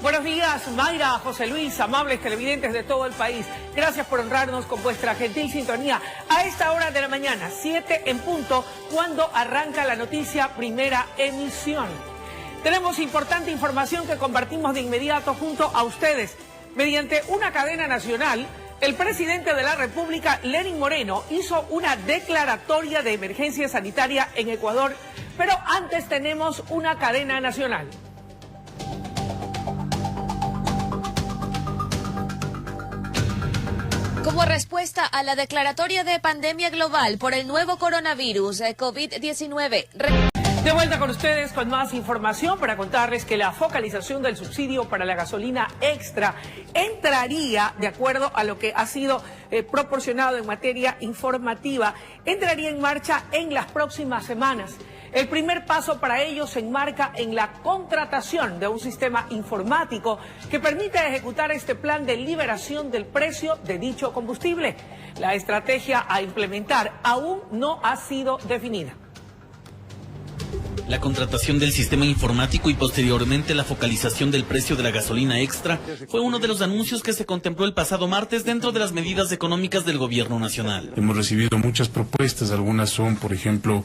Buenos días, Mayra, José Luis, amables televidentes de todo el país. Gracias por honrarnos con vuestra gentil sintonía a esta hora de la mañana, 7 en punto, cuando arranca la noticia Primera Emisión. Tenemos importante información que compartimos de inmediato junto a ustedes. Mediante una cadena nacional, el presidente de la República, Lenín Moreno, hizo una declaratoria de emergencia sanitaria en Ecuador, pero antes tenemos una cadena nacional. Como respuesta a la declaratoria de pandemia global por el nuevo coronavirus COVID-19. De vuelta con ustedes con más información para contarles que la focalización del subsidio para la gasolina extra entraría, de acuerdo a lo que ha sido proporcionado en materia informativa, entraría en marcha en las próximas semanas. El primer paso para ello se enmarca en la contratación de un sistema informático que permite ejecutar este plan de liberación del precio de dicho combustible. La estrategia a implementar aún no ha sido definida. La contratación del sistema informático y posteriormente la focalización del precio de la gasolina extra fue uno de los anuncios que se contempló el pasado martes dentro de las medidas económicas del gobierno nacional. Hemos recibido muchas propuestas, algunas son, por ejemplo,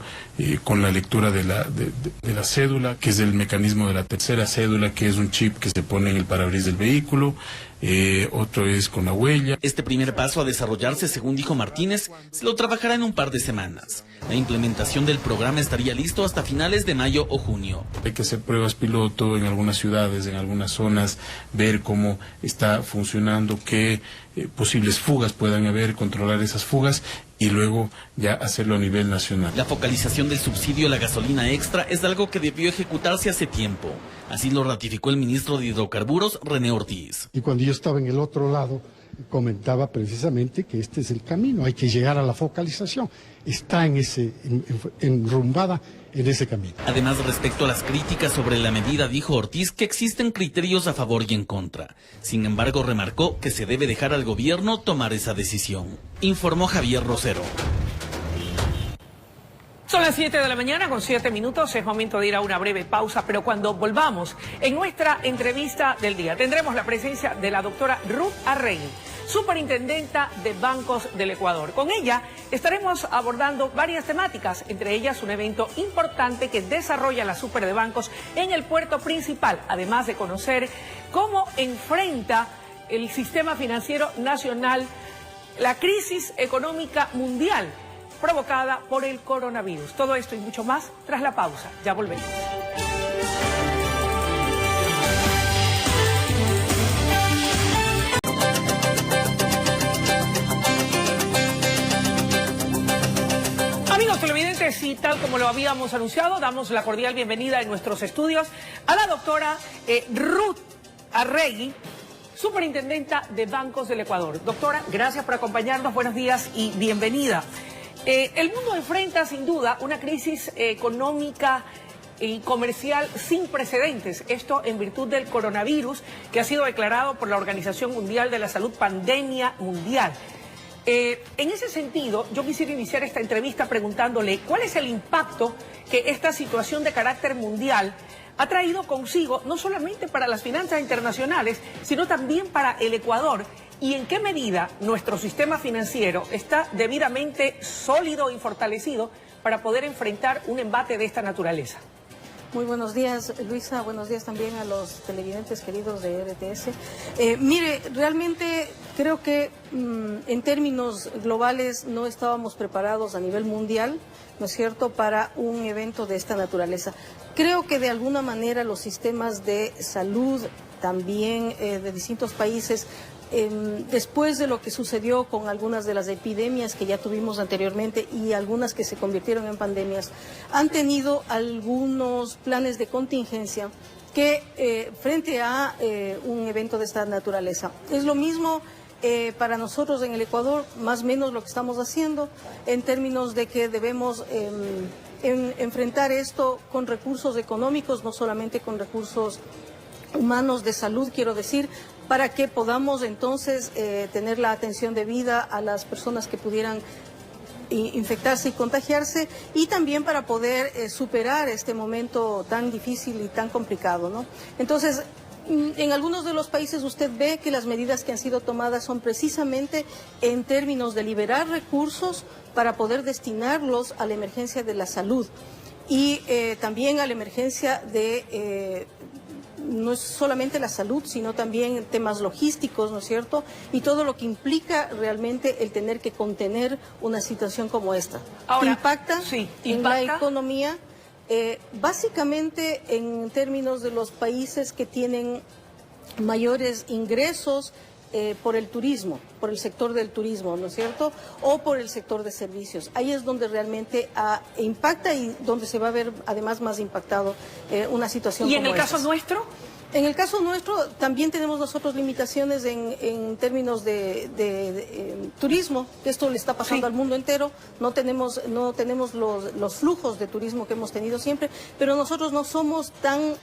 con la lectura de la cédula, que es el mecanismo de la tercera cédula, que es un chip que se pone en el parabrisas del vehículo. Otro es con la huella. Este primer paso a desarrollarse, según dijo Martínez, se lo trabajará en un par de semanas. La implementación del programa estaría listo hasta finales de mayo o junio. Hay que hacer pruebas piloto en algunas ciudades, en algunas zonas, ver cómo está funcionando, qué posibles fugas puedan haber, controlar esas fugas y luego ya hacerlo a nivel nacional. La focalización del subsidio a la gasolina extra es algo que debió ejecutarse hace tiempo. Así lo ratificó el ministro de Hidrocarburos, René Ortiz. Y cuando yo estaba en el otro lado, comentaba precisamente que este es el camino, hay que llegar a la focalización. Está enrumbada en ese camino. Además, respecto a las críticas sobre la medida, dijo Ortiz que existen criterios a favor y en contra. Sin embargo, remarcó que se debe dejar al gobierno tomar esa decisión. Informó Javier Rosero. Son las 7 de la mañana con 7 minutos, es momento de ir a una breve pausa, pero cuando volvamos, en nuestra entrevista del día, tendremos la presencia de la doctora Ruth Arregui, superintendenta de Bancos del Ecuador. Con ella estaremos abordando varias temáticas, entre ellas un evento importante que desarrolla la Super de Bancos en el puerto principal, además de conocer cómo enfrenta el sistema financiero nacional la crisis económica mundial provocada por el coronavirus. Todo esto y mucho más tras la pausa. Ya volvemos. Amigos televidentes, y tal como lo habíamos anunciado, damos la cordial bienvenida en nuestros estudios a la doctora Ruth Arregui, superintendenta de Bancos del Ecuador. Doctora, gracias por acompañarnos, buenos días y bienvenida. El mundo enfrenta sin duda una crisis económica y comercial sin precedentes, esto en virtud del coronavirus que ha sido declarado por la Organización Mundial de la Salud pandemia mundial. En ese sentido, yo quisiera iniciar esta entrevista preguntándole cuál es el impacto que esta situación de carácter mundial ha traído consigo, no solamente para las finanzas internacionales, sino también para el Ecuador, y en qué medida nuestro sistema financiero está debidamente sólido y fortalecido para poder enfrentar un embate de esta naturaleza. Muy buenos días, Luisa. Buenos días también a los televidentes queridos de RTS. Mire, realmente creo que en términos globales no estábamos preparados a nivel mundial, ¿no es cierto?, para un evento de esta naturaleza. Creo que de alguna manera los sistemas de salud también de distintos países, después de lo que sucedió con algunas de las epidemias que ya tuvimos anteriormente y algunas que se convirtieron en pandemias, han tenido algunos planes de contingencia que frente a un evento de esta naturaleza. Es lo mismo para nosotros en el Ecuador, más o menos lo que estamos haciendo en términos de que debemos enfrentar esto con recursos económicos, no solamente con recursos humanos de salud, quiero decir, para que podamos entonces tener la atención debida a las personas que pudieran infectarse y contagiarse, y también para poder superar este momento tan difícil y tan complicado, ¿no? Entonces, En algunos de los países usted ve que las medidas que han sido tomadas son precisamente en términos de liberar recursos para poder destinarlos a la emergencia de la salud y también a la emergencia de... no es solamente la salud, sino también temas logísticos, ¿no es cierto? Y todo lo que implica realmente el tener que contener una situación como esta. Ahora, impacta sí, en la economía, básicamente en términos de los países que tienen mayores ingresos por el turismo, por el sector del turismo, ¿no es cierto? O por el sector de servicios. Ahí es donde realmente impacta y donde se va a ver además más impactado una situación como esta. ¿Y en el caso nuestro? En el caso nuestro también tenemos nosotros limitaciones en términos de turismo, que esto le está pasando al mundo entero. No tenemos los flujos de turismo que hemos tenido siempre, pero nosotros no somos tan...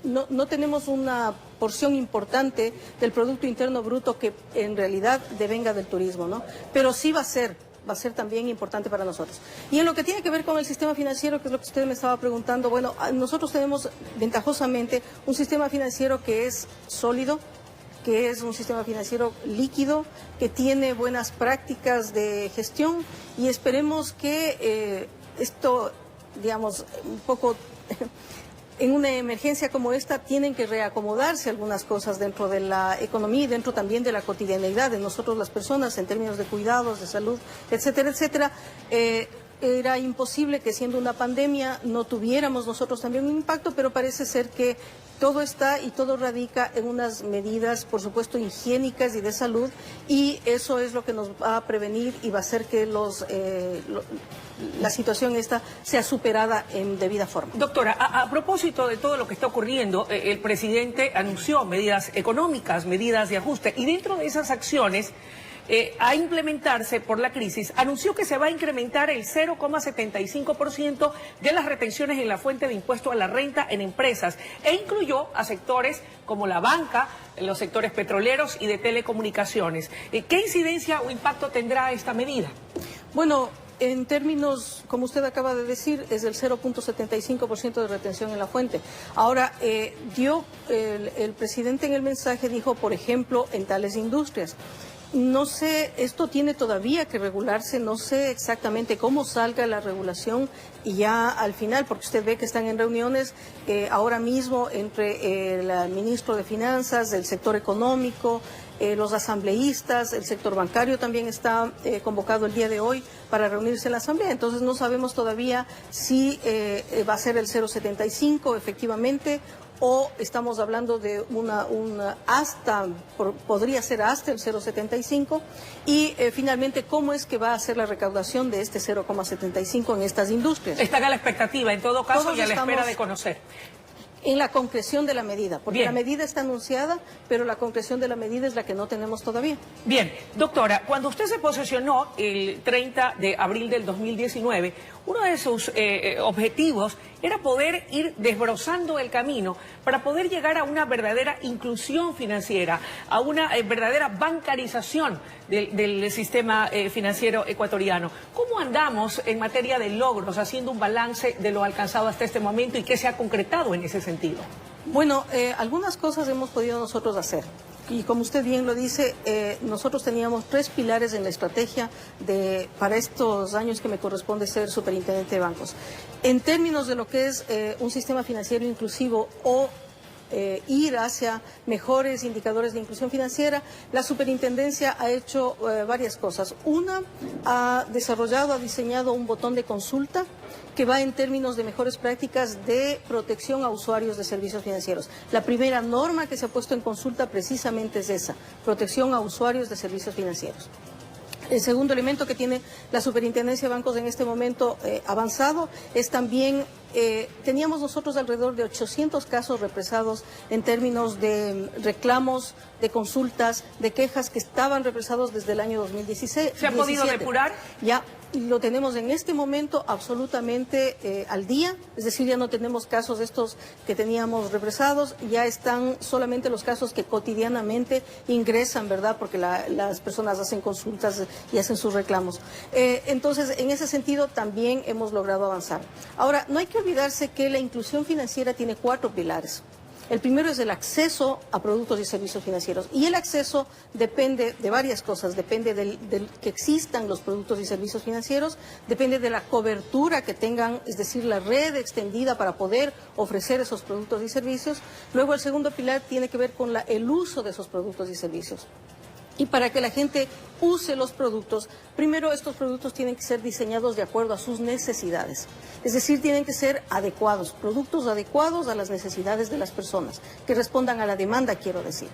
No tenemos una porción importante del Producto Interno Bruto que en realidad devenga del turismo, ¿no? Pero sí va a ser también importante para nosotros. Y en lo que tiene que ver con el sistema financiero, que es lo que usted me estaba preguntando, bueno, nosotros tenemos ventajosamente un sistema financiero que es sólido, que es un sistema financiero líquido, que tiene buenas prácticas de gestión y esperemos que esto, digamos, un poco... En una emergencia como esta tienen que reacomodarse algunas cosas dentro de la economía y dentro también de la cotidianeidad de nosotros las personas en términos de cuidados, de salud, etcétera, etcétera. Era imposible que siendo una pandemia no tuviéramos nosotros también un impacto, pero parece ser que todo está y todo radica en unas medidas, por supuesto, higiénicas y de salud, y eso es lo que nos va a prevenir y va a hacer que la situación esta sea superada en debida forma. Doctora, a propósito de todo lo que está ocurriendo, el presidente anunció medidas económicas, medidas de ajuste, y dentro de esas acciones a implementarse por la crisis, anunció que se va a incrementar el 0,75% de las retenciones en la fuente de impuesto a la renta en empresas e incluyó a sectores como la banca, los sectores petroleros y de telecomunicaciones. ¿Qué incidencia o impacto tendrá esta medida? Bueno, en términos, como usted acaba de decir, es del 0,75% de retención en la fuente. Ahora, el presidente en el mensaje dijo, por ejemplo, en tales industrias. No sé, esto tiene todavía que regularse, no sé exactamente cómo salga la regulación y ya al final, porque usted ve que están en reuniones ahora mismo entre el ministro de Finanzas, el sector económico, los asambleístas, el sector bancario también está convocado el día de hoy para reunirse en la asamblea. Entonces no sabemos todavía si va a ser el 0,75 efectivamente o estamos hablando de podría ser hasta el 0,75 y finalmente cómo es que va a ser la recaudación de este 0,75 en estas industrias. Están a la expectativa, en todo caso, Todos y a la espera de conocer. En la concreción de la medida, porque Bien. la medida está anunciada, pero la concreción de la medida es la que no tenemos todavía. Bien, doctora, cuando usted se posesionó el 30 de abril del 2019, uno de sus objetivos era poder ir desbrozando el camino para poder llegar a una verdadera inclusión financiera, a una verdadera bancarización del sistema financiero ecuatoriano. ¿Cómo andamos en materia de logros, haciendo un balance de lo alcanzado hasta este momento y qué se ha concretado en ese sentido? Bueno, algunas cosas hemos podido nosotros hacer. Y como usted bien lo dice, nosotros teníamos 3 pilares en la estrategia para estos años que me corresponde ser superintendente de bancos. En términos de lo que es un sistema financiero inclusivo o ir hacia mejores indicadores de inclusión financiera, la superintendencia ha hecho varias cosas. Una, ha diseñado un botón de consulta que va en términos de mejores prácticas de protección a usuarios de servicios financieros. La primera norma que se ha puesto en consulta precisamente es esa, protección a usuarios de servicios financieros. El segundo elemento que tiene la Superintendencia de Bancos en este momento avanzado es también, teníamos nosotros alrededor de 800 casos represados en términos de reclamos, de consultas, de quejas que estaban represados desde el año 2016. ¿Se ha podido depurar? Ya lo tenemos en este momento absolutamente al día, es decir, ya no tenemos casos estos que teníamos represados, ya están solamente los casos que cotidianamente ingresan, ¿verdad? Porque las personas hacen consultas y hacen sus reclamos. Entonces, en ese sentido también hemos logrado avanzar. Ahora, no hay que olvidarse que la inclusión financiera tiene 4 pilares. El primero es el acceso a productos y servicios financieros. Y el acceso depende de varias cosas. Depende del que existan los productos y servicios financieros, depende de la cobertura que tengan, es decir, la red extendida para poder ofrecer esos productos y servicios. Luego el segundo pilar tiene que ver con el uso de esos productos y servicios. Y para que la gente use los productos, primero estos productos tienen que ser diseñados de acuerdo a sus necesidades. Es decir, tienen que ser adecuados, productos adecuados a las necesidades de las personas, que respondan a la demanda, quiero decir.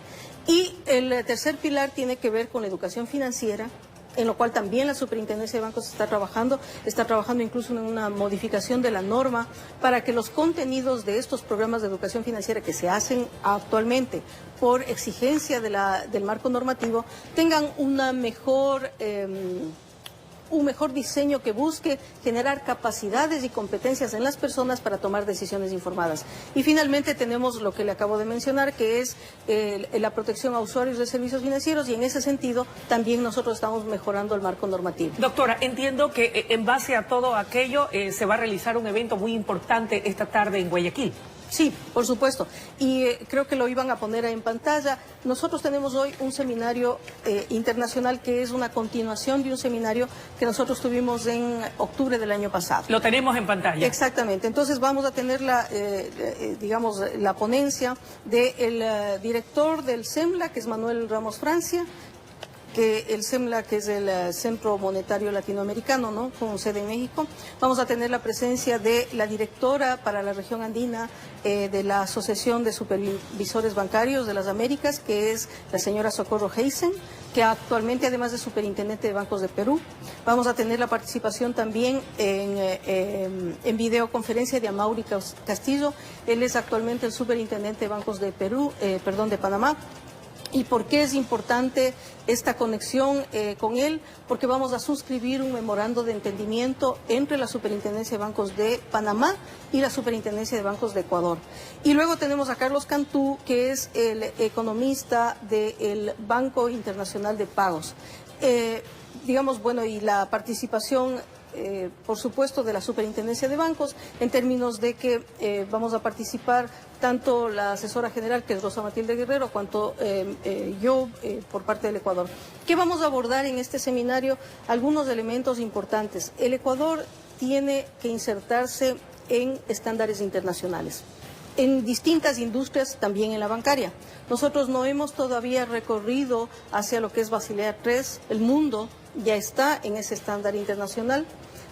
Y el tercer pilar tiene que ver con la educación financiera, en lo cual también la Superintendencia de Bancos está trabajando incluso en una modificación de la norma para que los contenidos de estos programas de educación financiera que se hacen actualmente por exigencia del marco normativo tengan un mejor diseño que busque generar capacidades y competencias en las personas para tomar decisiones informadas. Y finalmente tenemos lo que le acabo de mencionar, que es la protección a usuarios de servicios financieros, y en ese sentido también nosotros estamos mejorando el marco normativo. Doctora, entiendo que en base a todo aquello se va a realizar un evento muy importante esta tarde en Guayaquil. Sí, por supuesto. Y creo que lo iban a poner en pantalla. Nosotros tenemos hoy un seminario internacional que es una continuación de un seminario que nosotros tuvimos en octubre del año pasado. Lo tenemos en pantalla. Exactamente. Entonces vamos a tener la ponencia del director del CEMLA, que es Manuel Ramos Francia, que el CEMLA, que es el Centro Monetario Latinoamericano, ¿no?, con sede en México. Vamos a tener la presencia de la directora para la región andina de la Asociación de Supervisores Bancarios de las Américas, que es la señora Socorro Heisen, que actualmente, además de superintendente de bancos de Perú. Vamos a tener la participación también en videoconferencia de Amaury Castillo. Él es actualmente el superintendente de bancos de de Panamá. ¿Y por qué es importante esta conexión con él? Porque vamos a suscribir un memorando de entendimiento entre la Superintendencia de Bancos de Panamá y la Superintendencia de Bancos de Ecuador. Y luego tenemos a Carlos Cantú, que es el economista del Banco Internacional de Pagos. Y la participación, por supuesto, de la Superintendencia de Bancos, en términos de que vamos a participar tanto la asesora general, que es Rosa Matilde Guerrero, cuanto yo por parte del Ecuador. ¿Qué vamos a abordar en este seminario? Algunos elementos importantes. El Ecuador tiene que insertarse en estándares internacionales, en distintas industrias, también en la bancaria. Nosotros no hemos todavía recorrido hacia lo que es Basilea III. El mundo ya está en ese estándar internacional.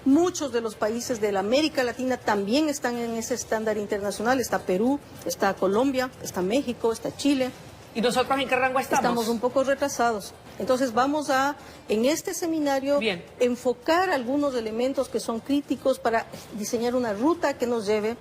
Muchos de los países de la América Latina también están en ese estándar internacional. Está Perú, está Colombia, está México, está Chile. ¿Y nosotros en qué rango estamos? Estamos un poco retrasados. Entonces vamos a, en este seminario, enfocar algunos elementos que son críticos para diseñar una ruta que nos lleve,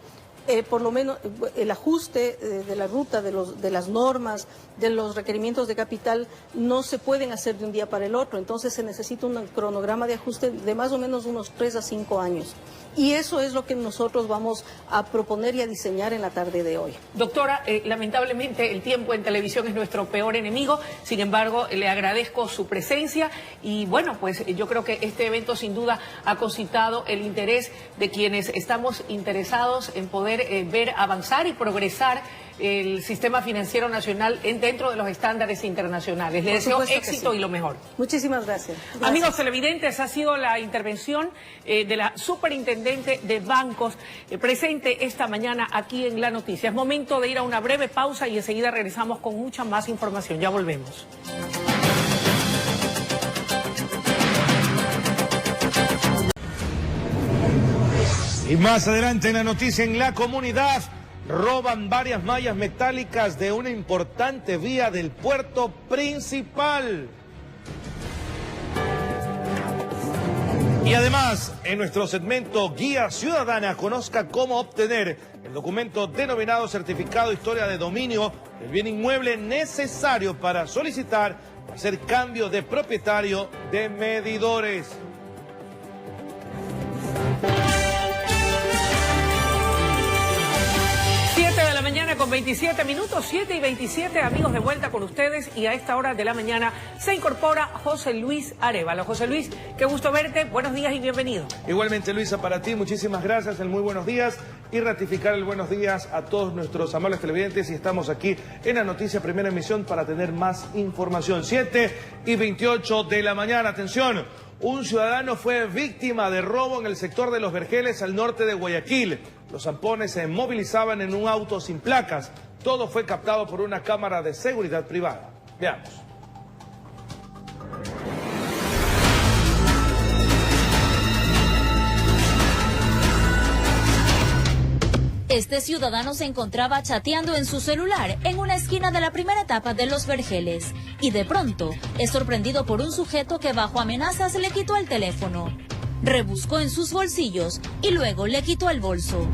por lo menos el ajuste de la ruta, de las normas, de los requerimientos de capital, no se pueden hacer de un día para el otro. Entonces se necesita un cronograma de ajuste de más o menos unos 3 a 5 años. Y eso es lo que nosotros vamos a proponer y a diseñar en la tarde de hoy. Doctora, lamentablemente el tiempo en televisión es nuestro peor enemigo. Sin embargo, le agradezco su presencia y bueno, pues yo creo que este evento sin duda ha concitado el interés de quienes estamos interesados en poder ver avanzar y progresar el sistema financiero nacional dentro de los estándares internacionales. Le deseo éxito y lo mejor. Muchísimas gracias. Amigos televidentes, ha sido la intervención de la Superintendente de Bancos presente esta mañana aquí en La Noticia. Es momento de ir a una breve pausa y enseguida regresamos con mucha más información. Ya volvemos. Y más adelante en La Noticia, en La Comunidad, roban varias mallas metálicas de una importante vía del puerto principal. Y además, en nuestro segmento Guía Ciudadana, conozca cómo obtener el documento denominado Certificado de Historia de Dominio del bien inmueble necesario para solicitar o hacer cambio de propietario de medidores. 7 de la mañana. mañana con 27 minutos, 7 y 27, amigos, de vuelta con ustedes, y a esta hora de la mañana se incorpora José Luis Arévalo. José Luis, qué gusto verte, buenos días y bienvenido. Igualmente, Luisa, para ti, muchísimas gracias, el muy buenos días, y ratificar el buenos días a todos nuestros amables televidentes, y estamos aquí en la noticia primera emisión para tener más información. 7 y 28 de la mañana, atención. Un ciudadano fue víctima de robo en el sector de Los Vergeles, al norte de Guayaquil. Los zampones se movilizaban en un auto sin placas. Todo fue captado por una cámara de seguridad privada. Veamos. Este ciudadano se encontraba chateando en su celular en una esquina de la primera etapa de Los Vergeles y de pronto es sorprendido por un sujeto que bajo amenazas le quitó el teléfono. Rebuscó en sus bolsillos y luego le quitó el bolso.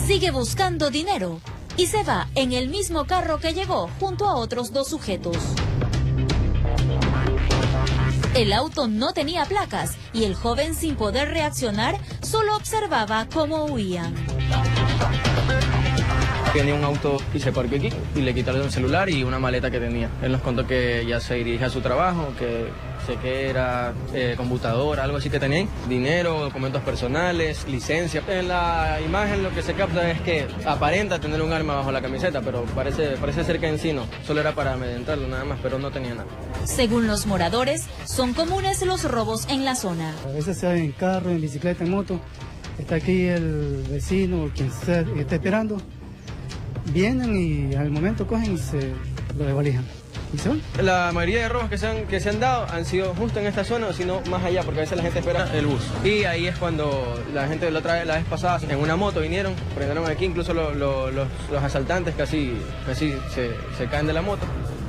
Sigue buscando dinero y se va en el mismo carro que llegó junto a otros dos sujetos. El auto no tenía placas y el joven, sin poder reaccionar, solo observaba cómo huían. Tenía un auto y se parquó aquí y le quitaron el celular y una maleta que tenía. Él nos contó que ya se dirige a su trabajo, que sé que era computadora, algo así que tenía. Dinero, documentos personales, licencia. En la imagen lo que se capta es que aparenta tener un arma bajo la camiseta, pero parece ser que en sí no. Solo era para amedrentarlo nada más, pero no tenía nada. Según los moradores, son comunes los robos en la zona. A veces sea en carro, en bicicleta, en moto. Está aquí el vecino, quien está esperando. Vienen y al momento cogen y se lo desvalijan. ¿Y son? La mayoría de robos que se han dado han sido justo en esta zona o si no más allá, porque a veces la gente espera el bus. Y ahí es cuando la gente la vez pasada en una moto vinieron, prendieron aquí, incluso los asaltantes casi se caen de la moto.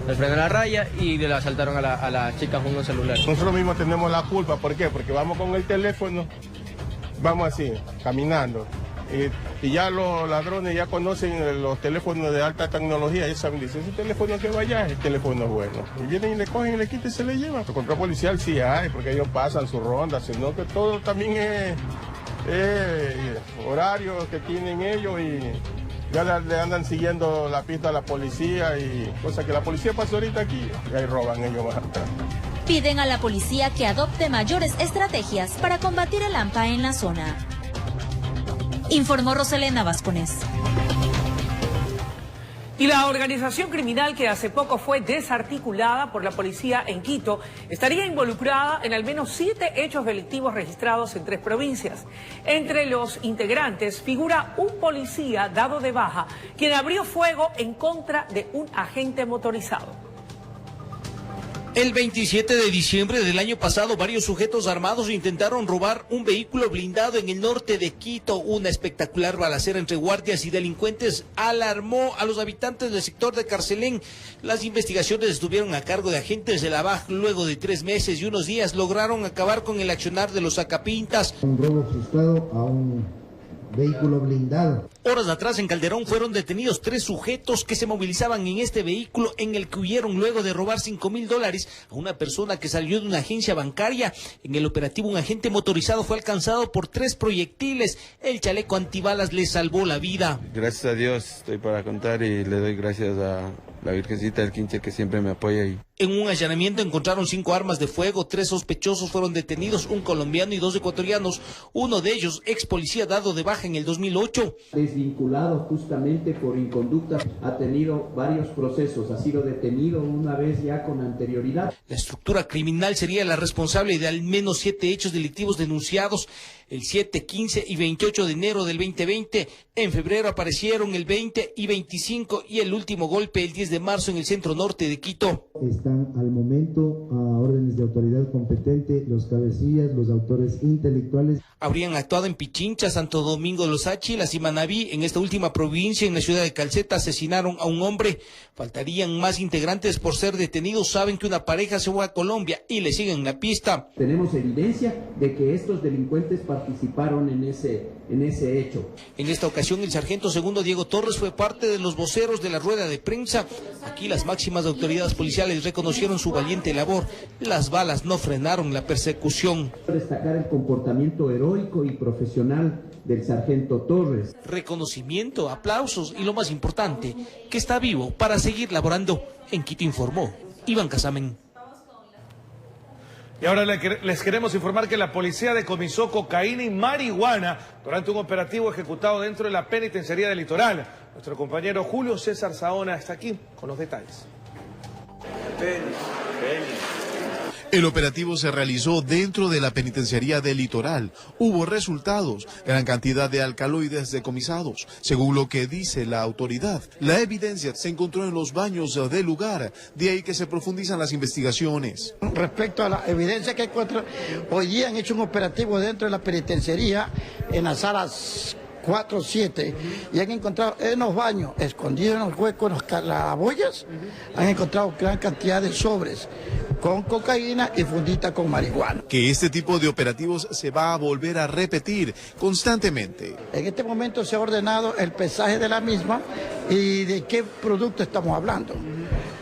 Les prenden la raya y le asaltaron a la chica con un celular. Nosotros mismos tenemos la culpa, ¿por qué? Porque vamos con el teléfono, vamos así, caminando. Y ya los ladrones ya conocen los teléfonos de alta tecnología, ya saben, dicen, ese teléfono que vaya, el teléfono es bueno. Y vienen y le cogen y le quitan y se le llevan. El control policial sí hay, porque ellos pasan sus rondas, sino que todo también es horario que tienen ellos y ya le andan siguiendo la pista a la policía y cosa que la policía pasó ahorita aquí y ahí roban ellos más atrás. Piden a la policía que adopte mayores estrategias para combatir el AMPA en la zona. Informó Roselena Vázquez. Y la organización criminal que hace poco fue desarticulada por la policía en Quito estaría involucrada en al menos 7 hechos delictivos registrados en 3 provincias. Entre los integrantes figura un policía dado de baja, quien abrió fuego en contra de un agente motorizado. El 27 de diciembre del año pasado, varios sujetos armados intentaron robar un vehículo blindado en el norte de Quito. Una espectacular balacera entre guardias y delincuentes alarmó a los habitantes del sector de Carcelén. Las investigaciones estuvieron a cargo de agentes de la BAJ. Luego de 3 meses y unos días lograron acabar con el accionar de los sacapintas. Un robo frustrado a un vehículo blindado. Horas atrás en Calderón fueron detenidos 3 sujetos que se movilizaban en este vehículo en el que huyeron luego de robar $5,000 a una persona que salió de una agencia bancaria. En el operativo, un agente motorizado fue alcanzado por 3 proyectiles. El chaleco antibalas le salvó la vida. Gracias a Dios estoy para contar y le doy gracias a la Virgencita del Quinche que siempre me apoya ahí. En un allanamiento encontraron 5 armas de fuego, 3 sospechosos fueron detenidos, un colombiano y 2 ecuatorianos, uno de ellos ex policía dado de baja en el 2008. Desvinculado justamente por inconducta, ha tenido varios procesos, ha sido detenido una vez ya con anterioridad. La estructura criminal sería la responsable de al menos 7 hechos delictivos denunciados el 7, 15 y 28 de enero del 2020. En febrero aparecieron el 20 y 25 y el último golpe el 10 de marzo en el centro norte de Quito. Están al momento a órdenes de autoridad competente los cabecillas, los autores intelectuales. Habrían actuado en Pichincha, Santo Domingo de los Áchilas y Manabí. En esta última provincia, en la ciudad de Calceta, asesinaron a un hombre. Faltarían más integrantes por ser detenidos. Saben que una pareja se fue a Colombia y le siguen la pista. Tenemos evidencia de que estos delincuentes participaron en ese hecho. En esta ocasión, el sargento segundo Diego Torres fue parte de los voceros de la rueda de prensa. Aquí las máximas autoridades policiales reconocieron su valiente labor. Las balas no frenaron la persecución. Destacar el comportamiento heroico y profesional del sargento Torres. Reconocimiento, aplausos y lo más importante, que está vivo para seguir laborando. En Quito informó Iván Casamen. Y ahora les queremos informar que la policía decomisó cocaína y marihuana durante un operativo ejecutado dentro de la penitenciaría del Litoral. Nuestro compañero Julio César Saona está aquí con los detalles. El operativo se realizó dentro de la penitenciaría del Litoral. Hubo resultados, gran cantidad de alcaloides decomisados. Según lo que dice la autoridad, la evidencia se encontró en los baños del lugar, de ahí que se profundizan las investigaciones. Respecto a la evidencia que encuentran, hoy día han hecho un operativo dentro de la penitenciaría en las salas 4, 7, y han encontrado en los baños, escondidos en los huecos, en las boyas, han encontrado gran cantidad de sobres con cocaína y fundita con marihuana. Que este tipo de operativos se va a volver a repetir constantemente. En este momento se ha ordenado el pesaje de la misma y de qué producto estamos hablando,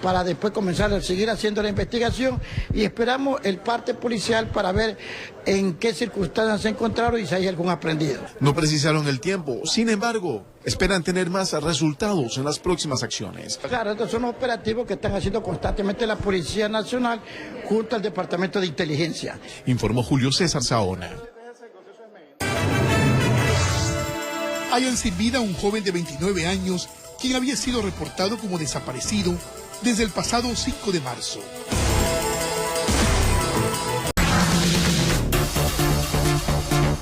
para después comenzar a seguir haciendo la investigación, y esperamos el parte policial para ver en qué circunstancias se encontraron y si hay algún aprendido. No precisaron el tiempo, sin embargo, esperan tener más resultados en las próximas acciones. Claro, estos son operativos que están haciendo constantemente la Policía Nacional junto al Departamento de Inteligencia. Informó Julio César Saona. Hayan sin vida a un joven de 29 años quien había sido reportado como desaparecido desde el pasado 5 de marzo.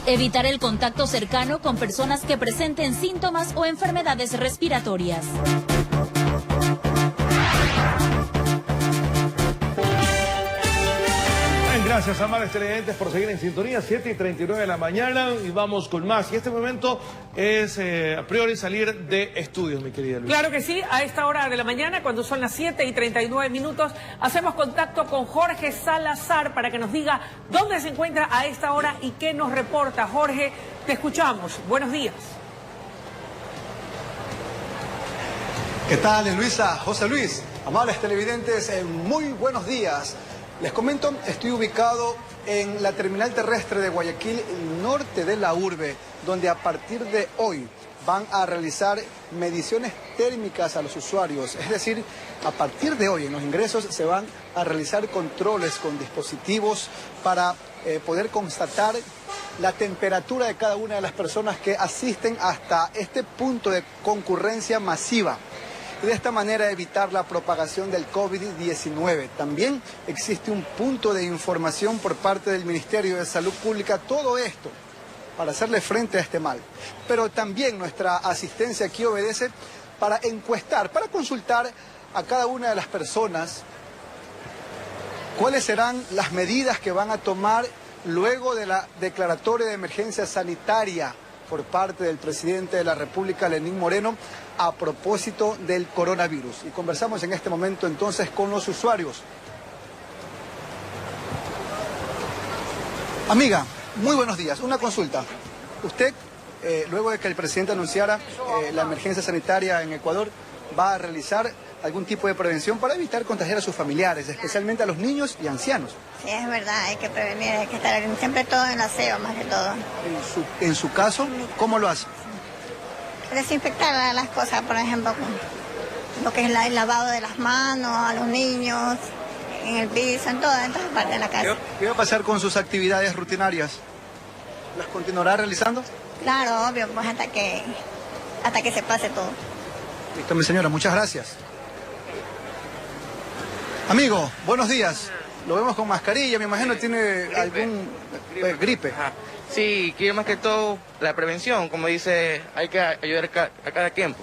Evitar el contacto cercano con personas que presenten síntomas o enfermedades respiratorias. Gracias, amables televidentes, por seguir en sintonía. 7:39 de la mañana y vamos con más. Y este momento es a priori salir de estudios, mi querida Luisa. Claro que sí, a esta hora de la mañana, cuando son las 7:39, hacemos contacto con Jorge Salazar para que nos diga dónde se encuentra a esta hora y qué nos reporta. Jorge, te escuchamos. Buenos días. ¿Qué tal, Luisa? José Luis, amables televidentes, muy buenos días. Les comento, estoy ubicado en la terminal terrestre de Guayaquil, norte de la urbe, donde a partir de hoy van a realizar mediciones térmicas a los usuarios. Es decir, a partir de hoy en los ingresos se van a realizar controles con dispositivos para poder constatar la temperatura de cada una de las personas que asisten hasta este punto de concurrencia masiva. Y de esta manera evitar la propagación del COVID-19. También existe un punto de información por parte del Ministerio de Salud Pública, todo esto para hacerle frente a este mal. Pero también nuestra asistencia aquí obedece para encuestar, para consultar a cada una de las personas cuáles serán las medidas que van a tomar luego de la declaratoria de emergencia sanitaria por parte del presidente de la República, Lenín Moreno, a propósito del coronavirus. Y conversamos en este momento entonces con los usuarios. Amiga, muy buenos días. Una consulta. Usted, luego de que el presidente anunciara la emergencia sanitaria en Ecuador, va a realizar algún tipo de prevención para evitar contagiar a sus familiares, especialmente a los niños y ancianos. Sí, es verdad, hay que prevenir, hay que estar siempre todo en aseo, más que todo. En su caso, ¿cómo lo hace? Desinfectar las cosas, por ejemplo, lo que es el lavado de las manos a los niños, en el piso, en todas partes de la casa. ¿Qué va a pasar con sus actividades rutinarias? ¿Las continuará realizando? Claro, obvio, pues hasta que se pase todo. Listo, mi señora, muchas gracias. Amigo, buenos días. Lo vemos con mascarilla, me imagino tiene algún gripe. Ajá. Sí, quiero más que todo la prevención, como dice, hay que ayudar a cada tiempo.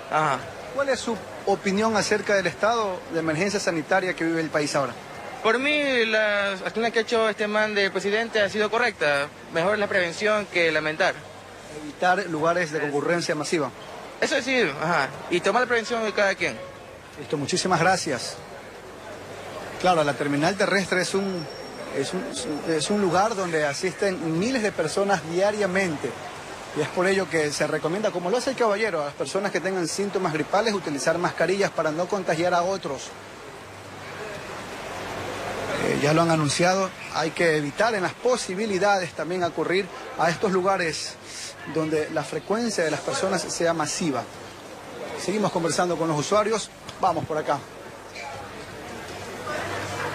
Ajá. ¿Cuál es su opinión acerca del estado de emergencia sanitaria que vive el país ahora? Por mí, la acción que ha hecho este man del presidente ha sido correcta. Mejor la prevención que lamentar. Evitar lugares de concurrencia masiva. Eso sí, ajá. Y tomar la prevención de cada quien. Listo, muchísimas gracias. Claro, la terminal terrestre es un lugar donde asisten miles de personas diariamente. Y es por ello que se recomienda, como lo hace el caballero, a las personas que tengan síntomas gripales, utilizar mascarillas para no contagiar a otros. ya lo han anunciado, hay que evitar en las posibilidades también acudir a estos lugares donde la frecuencia de las personas sea masiva. Seguimos conversando con los usuarios. Vamos por acá.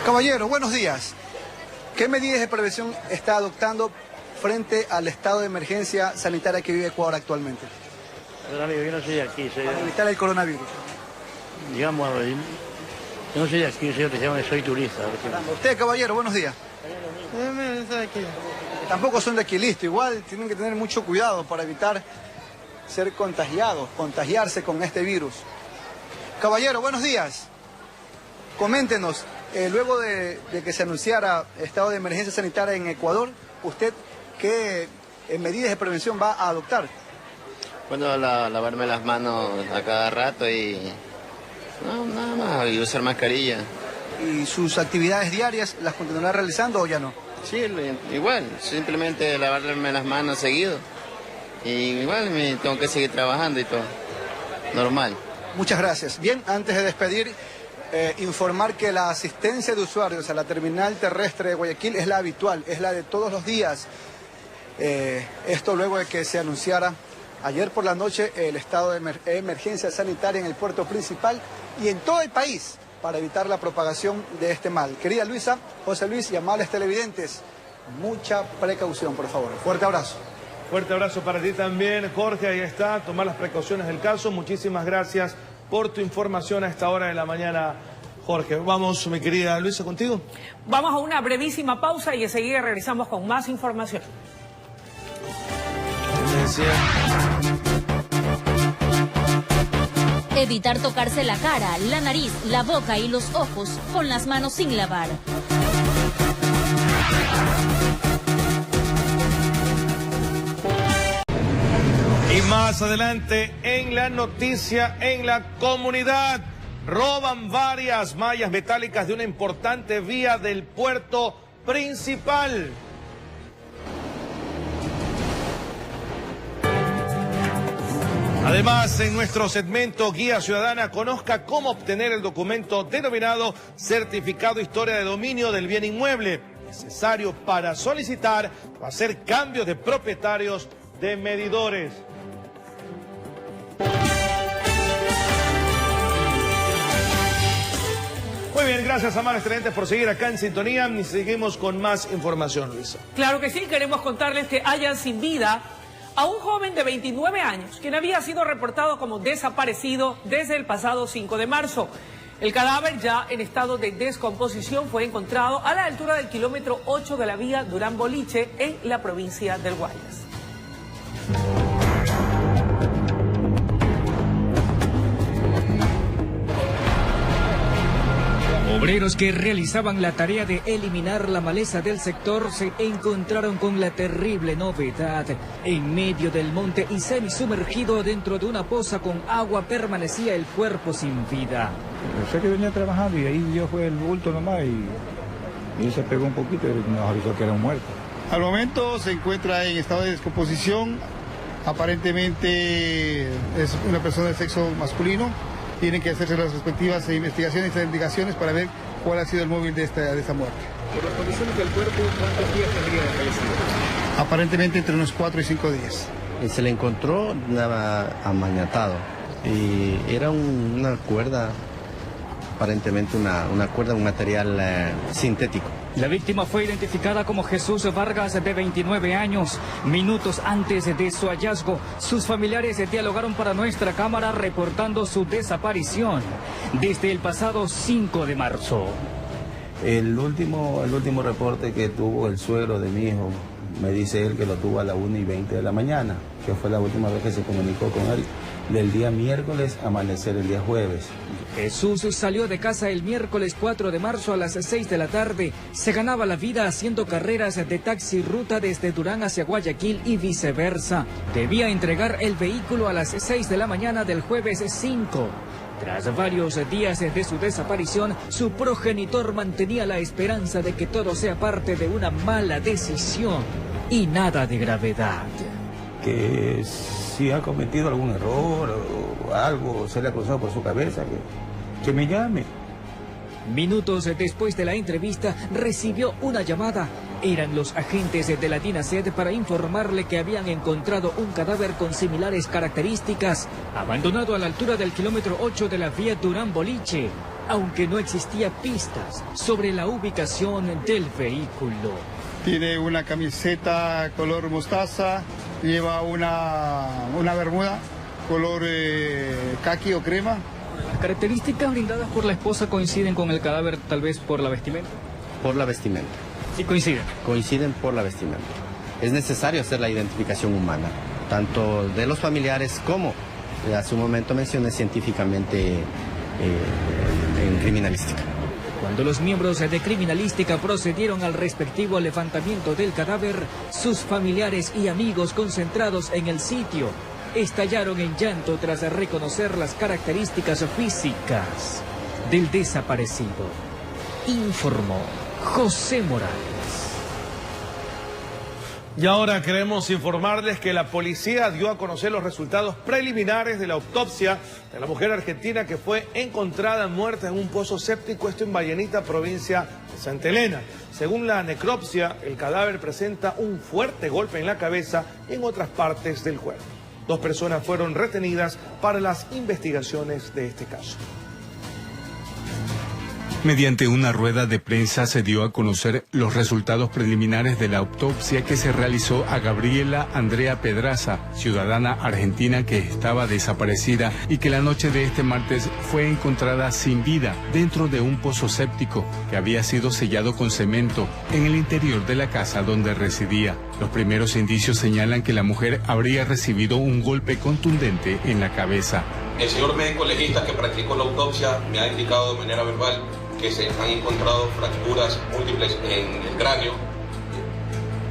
Caballero, buenos días. ¿Qué medidas de prevención está adoptando frente al estado de emergencia sanitaria que vive Ecuador actualmente? Yo no soy de aquí. Para evitar el coronavirus. Digamos, yo no soy de aquí, soy turista. Usted, caballero, buenos días. Tampoco son de aquí, listo. Igual tienen que tener mucho cuidado para evitar ser contagiados, contagiarse con este virus. Caballero, buenos días. Coméntenos, luego de que se anunciara estado de emergencia sanitaria en Ecuador, ¿usted qué medidas de prevención va a adoptar? Bueno, lavarme las manos a cada rato y nada más, y usar mascarilla. ¿Y sus actividades diarias las continuará realizando o ya no? Sí, igual, simplemente lavarme las manos seguido. Y igual tengo que seguir trabajando y todo, normal. Muchas gracias. Bien, antes de despedir, informar que la asistencia de usuarios a la terminal terrestre de Guayaquil es la habitual, es la de todos los días. Esto luego de que se anunciara ayer por la noche el estado de emergencia sanitaria en el puerto principal y en todo el país para evitar la propagación de este mal. Querida Luisa, José Luis y amables televidentes, mucha precaución, por favor. Fuerte abrazo. Fuerte abrazo para ti también, Jorge. Ahí está, tomar las precauciones del caso. Muchísimas gracias por tu información a esta hora de la mañana, Jorge. Vamos, mi querida Luisa, contigo. Vamos a una brevísima pausa y enseguida regresamos con más información. Evitar tocarse la cara, la nariz, la boca y los ojos con las manos sin lavar. Y más adelante en la noticia en la comunidad, roban varias mallas metálicas de una importante vía del puerto principal. Además, en nuestro segmento Guía Ciudadana, conozca cómo obtener el documento denominado Certificado Historia de Dominio del Bien Inmueble, necesario para solicitar o hacer cambios de propietarios de medidores. Muy bien, gracias, amables televidentes, por seguir acá en sintonía. Y seguimos con más información, Luisa. Claro que sí, queremos contarles que hallan sin vida a un joven de 29 años, quien había sido reportado como desaparecido desde el pasado 5 de marzo. El cadáver, ya en estado de descomposición, fue encontrado a la altura del kilómetro 8 de la vía Durán-Boliche, en la provincia del Guayas. Obreros que realizaban la tarea de eliminar la maleza del sector se encontraron con la terrible novedad. En medio del monte y semisumergido dentro de una poza con agua permanecía el cuerpo sin vida. Sé que venía trabajando y ahí yo fue el bulto nomás y se pegó un poquito y nos avisó que era un muerto. Al momento se encuentra en estado de descomposición. Aparentemente es una persona de sexo masculino. Tienen que hacerse las respectivas investigaciones e indicaciones para ver cuál ha sido el móvil de esta muerte. Por las condiciones del cuerpo, ¿cuántos días tendría fallecido? Aparentemente entre unos 4 y 5 días. Se le encontró nada amañatado y era una cuerda, aparentemente una cuerda, un material sintético. La víctima fue identificada como Jesús Vargas, de 29 años. Minutos antes de su hallazgo, sus familiares dialogaron para nuestra cámara reportando su desaparición desde el pasado 5 de marzo. El último reporte que tuvo el suegro de mi hijo, me dice él que lo tuvo a las 1:20 de la mañana, que fue la última vez que se comunicó con él, del día miércoles a amanecer el día jueves. Jesús salió de casa el miércoles 4 de marzo a las 6 de la tarde. Se ganaba la vida haciendo carreras de taxi ruta desde Durán hacia Guayaquil y viceversa. Debía entregar el vehículo a las 6 de la mañana del jueves 5. Tras varios días de su desaparición, su progenitor mantenía la esperanza de que todo sea parte de una mala decisión y nada de gravedad. Que si ha cometido algún error o algo, se le ha cruzado por su cabeza, que me llame. Minutos después de la entrevista, recibió una llamada. Eran los agentes de la DINASED para informarle que habían encontrado un cadáver con similares características, abandonado a la altura del kilómetro 8 de la vía Durán-Boliche, aunque no existía pistas sobre la ubicación del vehículo. Tiene una camiseta color mostaza, lleva una bermuda color caqui o crema. ¿Las características brindadas por la esposa coinciden con el cadáver, tal vez por la vestimenta? Por la vestimenta. Sí, coinciden. Coinciden por la vestimenta. Es necesario hacer la identificación humana, tanto de los familiares como, hace un momento mencioné, científicamente en criminalística. Cuando los miembros de criminalística procedieron al respectivo levantamiento del cadáver, sus familiares y amigos concentrados en el sitio estallaron en llanto tras reconocer las características físicas del desaparecido. Informó José Morales. Y ahora queremos informarles que la policía dio a conocer los resultados preliminares de la autopsia de la mujer argentina que fue encontrada muerta en un pozo séptico, esto en Vallenita, provincia de Santa Elena. Según la necropsia, el cadáver presenta un fuerte golpe en la cabeza y en otras partes del cuerpo. 2 personas fueron retenidas para las investigaciones de este caso. Mediante una rueda de prensa se dio a conocer los resultados preliminares de la autopsia que se realizó a Gabriela Andrea Pedraza, ciudadana argentina que estaba desaparecida y que la noche de este martes fue encontrada sin vida dentro de un pozo séptico que había sido sellado con cemento en el interior de la casa donde residía. Los primeros indicios señalan que la mujer habría recibido un golpe contundente en la cabeza. El señor médico legista que practicó la autopsia me ha indicado de manera verbal que se han encontrado fracturas múltiples en el cráneo,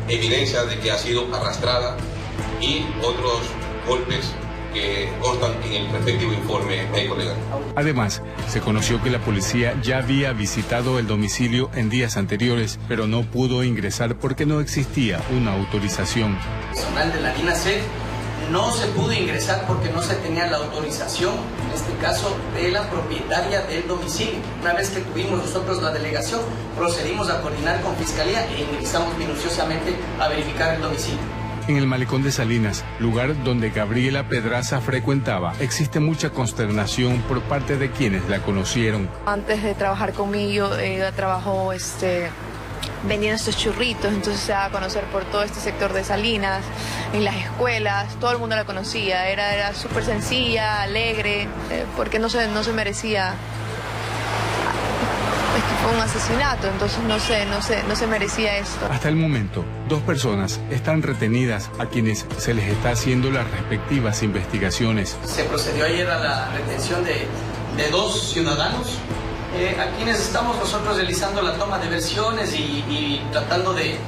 evidencia de que ha sido arrastrada y otros golpes que constan en el respectivo informe médico legal. Además, se conoció que la policía ya había visitado el domicilio en días anteriores, pero no pudo ingresar porque no existía una autorización. El personal de la DINASED no se pudo ingresar porque no se tenía la autorización, en este caso, de la propietaria del domicilio. Una vez que tuvimos nosotros la delegación, procedimos a coordinar con Fiscalía e ingresamos minuciosamente a verificar el domicilio. En el malecón de Salinas, lugar donde Gabriela Pedraza frecuentaba, existe mucha consternación por parte de quienes la conocieron. Antes de trabajar conmigo, ella trabajó vendiendo estos churritos, entonces se daba a conocer por todo este sector de Salinas, en las escuelas, todo el mundo la conocía, era súper sencilla, alegre, porque no se merecía, es que fue un asesinato, entonces no se merecía esto. Hasta el momento, 2 personas están retenidas a quienes se les está haciendo las respectivas investigaciones. Se procedió ayer a la retención de 2 ciudadanos, a quienes estamos nosotros realizando la toma de versiones y tratando de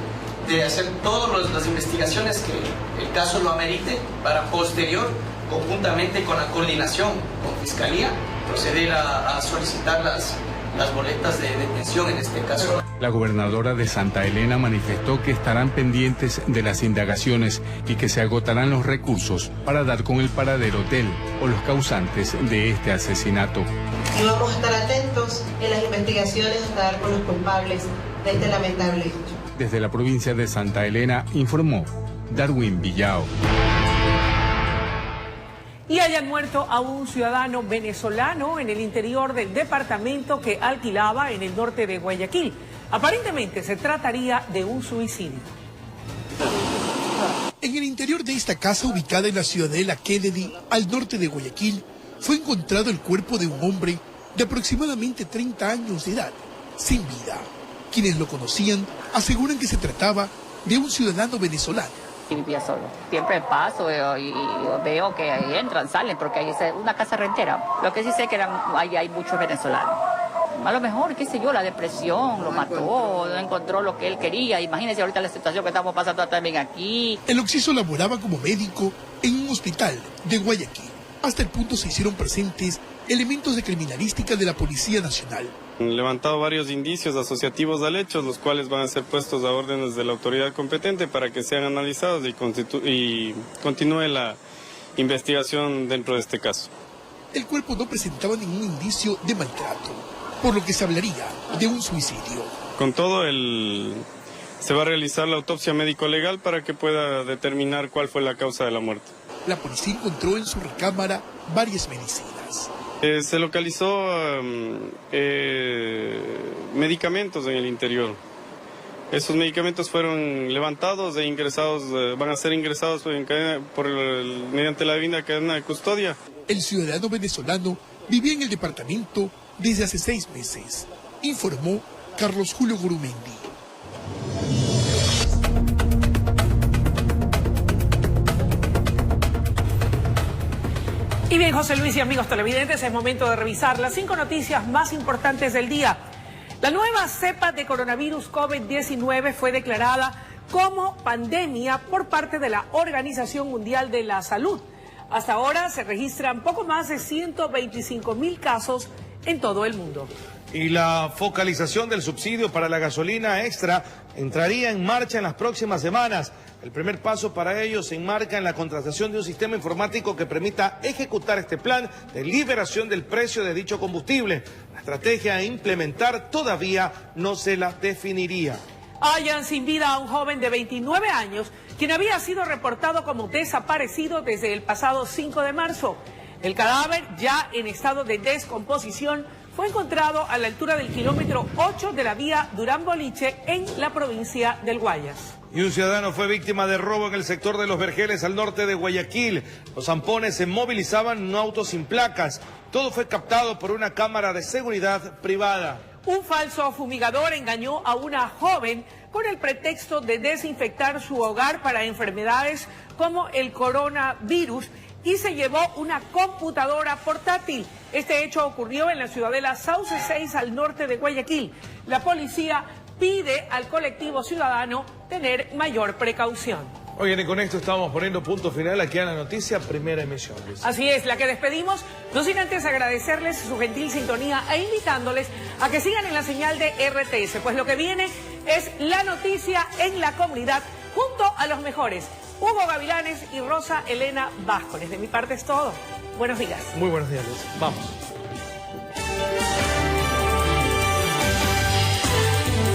hacer todas las investigaciones que el caso lo amerite para posterior, conjuntamente con la coordinación con Fiscalía, proceder a solicitar las boletas de detención en este caso. La gobernadora de Santa Elena manifestó que estarán pendientes de las indagaciones y que se agotarán los recursos para dar con el paradero del o los causantes de este asesinato. Y vamos a estar atentos en las investigaciones hasta dar con los culpables de este lamentable hecho. Desde la provincia de Santa Elena informó Darwin Villao. Y hayan muerto a un ciudadano venezolano en el interior del departamento que alquilaba en el norte de Guayaquil. Aparentemente se trataría de un suicidio. En el interior de esta casa ubicada en la ciudadela Kennedy, al norte de Guayaquil, fue encontrado el cuerpo de un hombre de aproximadamente 30 años de edad, sin vida. Quienes lo conocían aseguran que se trataba de un ciudadano venezolano. Vivía solo. Siempre paso y veo que ahí entran, salen, porque ahí es una casa rentera. Lo que sí sé que ahí hay muchos venezolanos. A lo mejor, qué sé yo, la depresión lo mató, no encontró lo que él quería. Imagínense ahorita la situación que estamos pasando también aquí. El occiso laboraba como médico en un hospital de Guayaquil. Hasta el punto se hicieron presentes elementos de criminalística de la Policía Nacional. Han levantado varios indicios asociativos al hecho, los cuales van a ser puestos a órdenes de la autoridad competente para que sean analizados y continúe la investigación dentro de este caso. El cuerpo no presentaba ningún indicio de maltrato. por lo que se hablaría de un suicidio. Con todo, se va a realizar la autopsia médico-legal para que pueda determinar cuál fue la causa de la muerte. La policía encontró en su recámara varias medicinas. Se localizó medicamentos en el interior. Esos medicamentos fueron levantados e ingresados, van a ser ingresados mediante la debida cadena de custodia. El ciudadano venezolano vivía en el departamento desde hace 6 meses, informó Carlos Julio Gurumendi. Y bien, José Luis y amigos televidentes, es momento de revisar las 5 noticias más importantes del día. La nueva cepa de coronavirus COVID-19 fue declarada como pandemia por parte de la Organización Mundial de la Salud. Hasta ahora se registran poco más de 125.000 casos en todo el mundo. Y la focalización del subsidio para la gasolina extra entraría en marcha en las próximas semanas. El primer paso para ello se enmarca en la contratación de un sistema informático que permita ejecutar este plan de liberación del precio de dicho combustible. La estrategia a implementar todavía no se la definiría. Hallan sin vida a un joven de 29 años, quien había sido reportado como desaparecido desde el pasado 5 de marzo. El cadáver, ya en estado de descomposición, fue encontrado a la altura del kilómetro 8 de la vía Durán-Boliche en la provincia del Guayas. Y un ciudadano fue víctima de robo en el sector de Los Vergeles, al norte de Guayaquil. Los zampones se movilizaban en un auto sin placas. Todo fue captado por una cámara de seguridad privada. Un falso fumigador engañó a una joven con el pretexto de desinfectar su hogar para enfermedades como el coronavirus y se llevó una computadora portátil. Este hecho ocurrió en la ciudadela Sauce 6 al norte de Guayaquil. La policía pide al colectivo ciudadano tener mayor precaución. Oigan, y con esto estamos poniendo punto final aquí a la noticia Primera Emisión. Así es, la que despedimos, no sin antes agradecerles su gentil sintonía e invitándoles a que sigan en la señal de RTS, pues lo que viene es la noticia en la comunidad junto a los mejores, Hugo Gavilanes y Rosa Elena Vázquez. De mi parte es todo. Buenos días. Muy buenos días, Luis. Vamos.